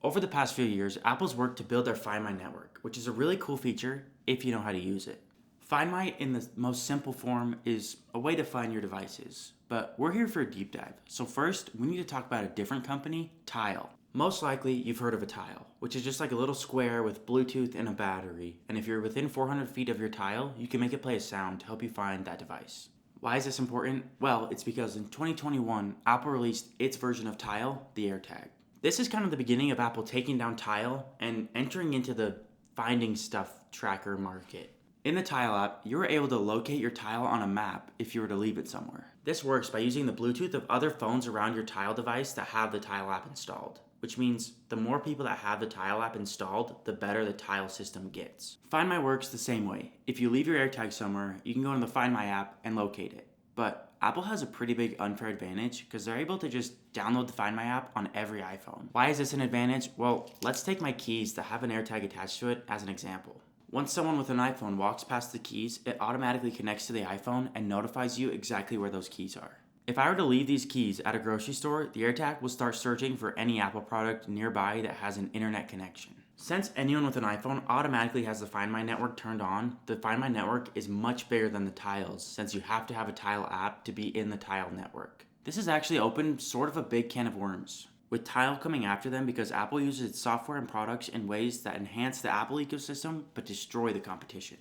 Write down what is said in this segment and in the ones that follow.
Over the past few years, Apple's worked to build their Find My network, which is a really cool feature if you know how to use it. Find My, in the most simple form, is a way to find your devices. But we're here for a deep dive. So first, we need to talk about a different company, Tile. Most likely, you've heard of a Tile, which is just like a little square with Bluetooth and a battery. And if you're within 400 feet of your Tile, you can make it play a sound to help you find that device. Why is this important? Well, it's because in 2021, Apple released its version of Tile, the AirTag. This is kind of the beginning of Apple taking down Tile and entering into the finding stuff tracker market. In the Tile app, you are able to locate your Tile on a map if you were to leave it somewhere. This works by using the Bluetooth of other phones around your Tile device that have the Tile app installed, which means the more people that have the Tile app installed, the better the Tile system gets. Find My works the same way. If you leave your AirTag somewhere, you can go in the Find My app and locate it. But Apple has a pretty big unfair advantage because they're able to just download the Find My app on every iPhone. Why is this an advantage? Well, let's take my keys that have an AirTag attached to it as an example. Once someone with an iPhone walks past the keys, it automatically connects to the iPhone and notifies you exactly where those keys are. If I were to leave these keys at a grocery store, the AirTag will start searching for any Apple product nearby that has an internet connection. Since anyone with an iPhone automatically has the Find My network turned on, the Find My network is much bigger than the Tiles, since you have to have a Tile app to be in the Tile network. This has actually opened sort of a big can of worms, with Tile coming after them because Apple uses its software and products in ways that enhance the Apple ecosystem but destroy the competition.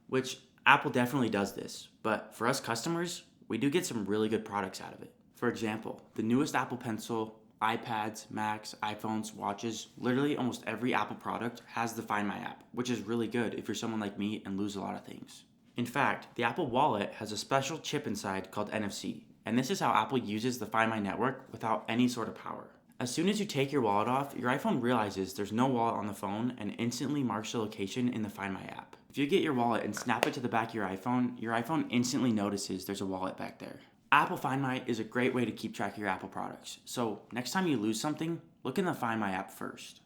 Which Apple definitely does this, but for us customers, we do get some really good products out of it. For example, the newest Apple Pencil, iPads, Macs, iPhones, watches, literally almost every Apple product has the Find My app, which is really good if you're someone like me and lose a lot of things. In fact, the Apple Wallet has a special chip inside called NFC, and this is how Apple uses the Find My network without any sort of power. As soon as you take your wallet off, your iPhone realizes there's no wallet on the phone and instantly marks the location in the Find My app. If you get your wallet and snap it to the back of your iPhone instantly notices there's a wallet back there. Apple Find My is a great way to keep track of your Apple products. So next time you lose something, look in the Find My app first.